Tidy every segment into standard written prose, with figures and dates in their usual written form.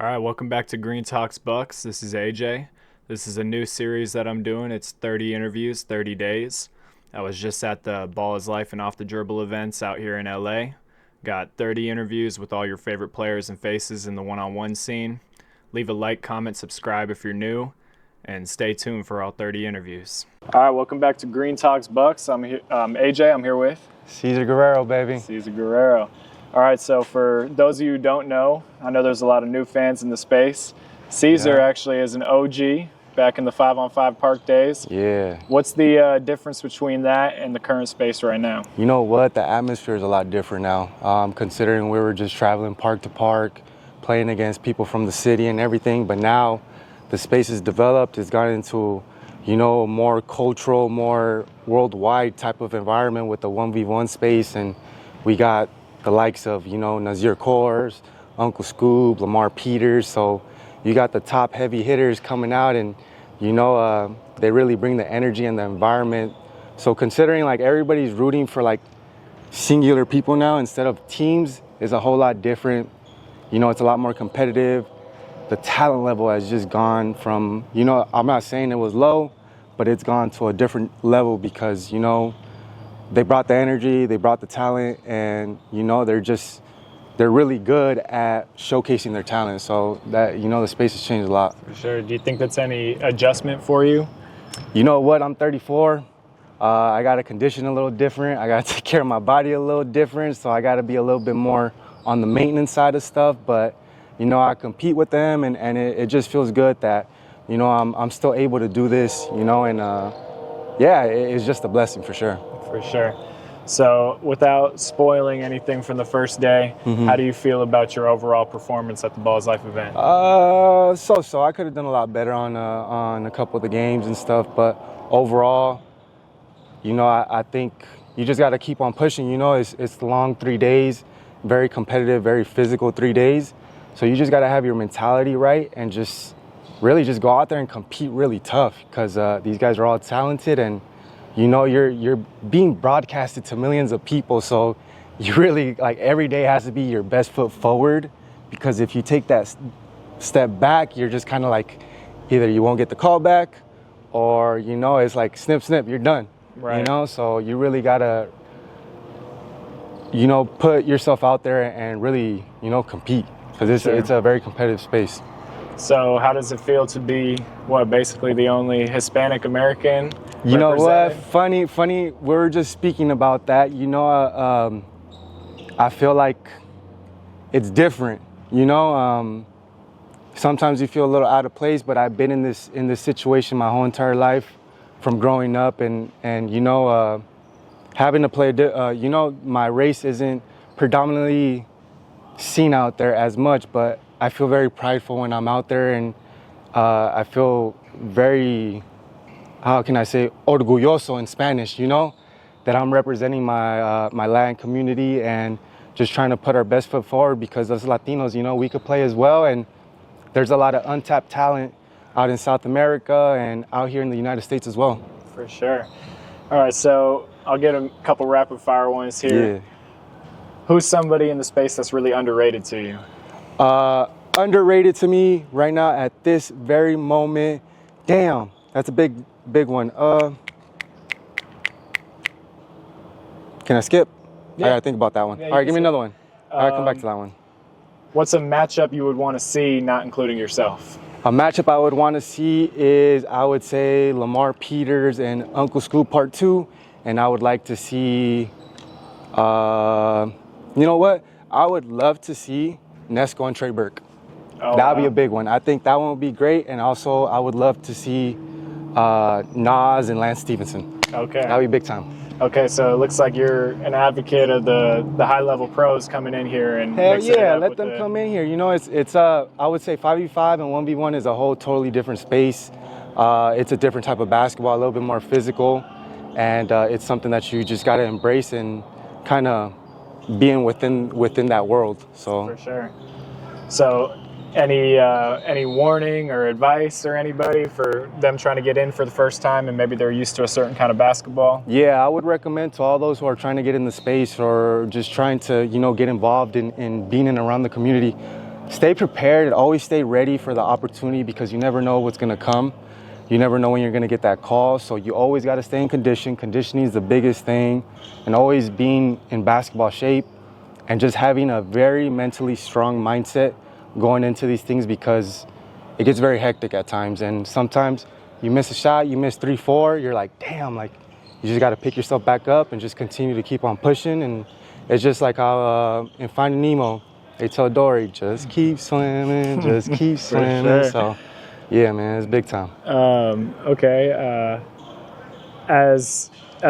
All right, welcome back to GreenTalksBucks. This is AJ. This is a new series that I'm doing. It's 30 interviews, 30 days. I was just at the ballislife and off the dribble events out here in LA. Got 30 interviews with all your favorite players and faces in the one-on-one scene. Leave a like, comment, subscribe if you're new, and stay tuned for all 30 interviews. All right, welcome back to GreenTalksBucks. I'm here, AJ. I'm here with Cezar Guerrero, baby. Cezar Guerrero. All right, so for those of you who don't know, I know there's a lot of new fans in the space. Cezar actually is an OG back in the 5-on-5 park days. Yeah. What's the difference between that and the current space right now? You know what? The atmosphere is a lot different now, considering we were just traveling park to park, playing against people from the city and everything. But now the space is developed. It's gotten into, you know, more cultural, more worldwide type of environment with the 1v1 space. And we got the likes of, you know, Nazir Kors, Uncle Scoob, Lamar Peters. So you got the top heavy hitters coming out, and, you know, they really bring the energy and the environment. So considering like everybody's rooting for like singular people now instead of teams is a whole lot different. You know, it's a lot more competitive. The talent level has just gone from, you know, I'm not saying it was low, but it's gone to a different level because, you know, they brought the energy, they brought the talent, and, you know, they're really good at showcasing their talent. So that, you know, the space has changed a lot. For sure. Do you think that's any adjustment for you? You know what? I'm 34. I got to condition a little different. I got to take care of my body a little different. So I got to be a little bit more on the maintenance side of stuff. But, you know, I compete with them, and it just feels good that, you know, I'm still able to do this, you know, and yeah, it's just a blessing for sure. For sure. So without spoiling anything from the first day, how do you feel about your overall performance at the Balls Life event? So I could have done a lot better on a couple of the games and stuff, but overall, you know, I think you just got to keep on pushing. You know, it's the long 3 days, very competitive, very physical 3 days. So you just got to have your mentality right and just really just go out there and compete really tough because these guys are all talented, and you know, you're being broadcasted to millions of people, so you really, like, every day has to be your best foot forward, because if you take that step back, you're just kind of like, either you won't get the call back, or, you know, it's like snip, snip, you're done. Right. You know, so you really gotta, you know, put yourself out there and really, you know, compete, because it's a very competitive space. So how does it feel to be, basically the only Hispanic American? You know what? Funny. We were just speaking about that. You know, I feel like it's different. You know, sometimes you feel a little out of place, but I've been in this situation my whole entire life, from growing up, and you know, having to play. You know, my race isn't predominantly seen out there as much, but I feel very prideful when I'm out there, and I feel very, how can I say, orgulloso in Spanish, you know, that I'm representing my Latin community and just trying to put our best foot forward, because as Latinos, you know, we could play as well, and there's a lot of untapped talent out in South America and out here in the United States as well. For sure. All right, so I'll get a couple rapid fire ones here. Yeah. Who's somebody in the space that's really underrated to you? Underrated to me right now at this very moment. Damn, that's a big one. Can I skip? Yeah. I gotta think about that one. Yeah, all right, give me another one. All right, come back to that one. What's a matchup you would want to see, not including yourself? A matchup I would want to see is, I would say, Lamar Peters and Uncle Scoob Part 2. And I would like to see, you know what? I would love to see Nesco and Trey Burke. Oh, that would be a big one. I think that one would be great. And also, I would love to see Nas and Lance Stevenson. Okay. That would be big time. Okay, so it looks like you're an advocate of the high-level pros coming in here and hell yeah, let them come in here. You know, it's I would say 5v5 and 1v1 is a whole totally different space. It's a different type of basketball, a little bit more physical, and it's something that you just got to embrace and kind of being within that world. So for sure. So any warning or advice or anybody for them trying to get in for the first time and maybe they're used to a certain kind of basketball? Yeah, I would recommend to all those who are trying to get in the space or just trying to, you know, get involved in being in around the community, stay prepared and always stay ready for the opportunity, because you never know what's gonna come. You never know when you're gonna get that call. So you always gotta stay in condition. Conditioning is the biggest thing, and always being in basketball shape and just having a very mentally strong mindset going into these things, because it gets very hectic at times. And sometimes you miss a shot, you miss 3, 4, you're like, damn, like you just gotta pick yourself back up and just continue to keep on pushing. And it's just like how in Finding Nemo, they tell Dory, just keep swimming, just keep swimming. Sure. So, yeah, man, it's big time. Okay. As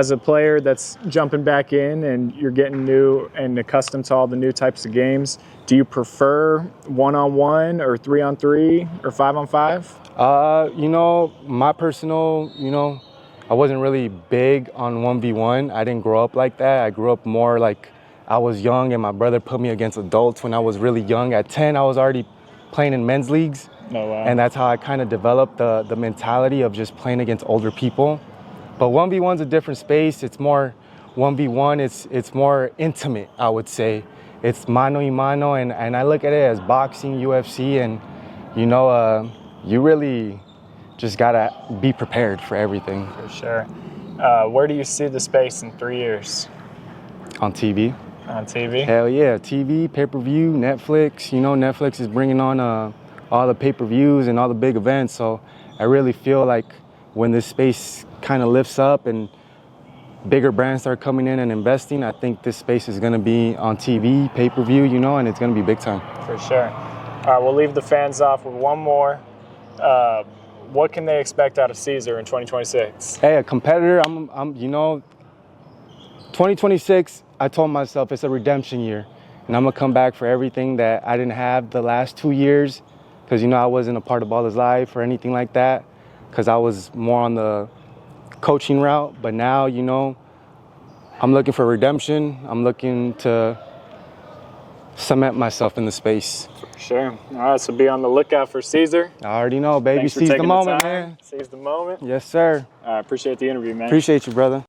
a player that's jumping back in and you're getting new and accustomed to all the new types of games, do you prefer 1-on-1 or 3-on-3 or 5-on-5? You know, my personal, I wasn't really big on 1v1. I didn't grow up like that. I grew up more like I was young and my brother put me against adults when I was really young. At 10, I was already playing in men's leagues. Oh, wow. And that's how I kind of developed the mentality of just playing against older people. But 1v1's a different space. It's more 1v1. It's more intimate, I would say. It's mano y mano, and I look at it as boxing, UFC, and you really just gotta be prepared for everything. For sure. Where do you see the space in 3 years? On TV. On TV? Hell yeah, TV, pay-per-view, Netflix. Netflix is bringing on all the pay-per-views and all the big events. So I really feel like when this space kind of lifts up and bigger brands start coming in and investing, I think this space is going to be on TV, pay-per-view, and it's going to be big time. For sure. All right, we'll leave the fans off with one more. What can they expect out of Cezar in 2026? Hey, a competitor. I'm 2026, I told myself it's a redemption year, and I'm gonna come back for everything that I didn't have the last 2 years, because I wasn't a part of ballislife or anything like that, because I was more on the coaching route. But now, I'm looking for redemption. I'm looking to cement myself in the space. For sure. All right, so be on the lookout for Cezar. I already know, baby. Thanks for Seize the taking moment, time. man. Seize the moment. Yes, sir. I appreciate the interview, man. Appreciate you, brother.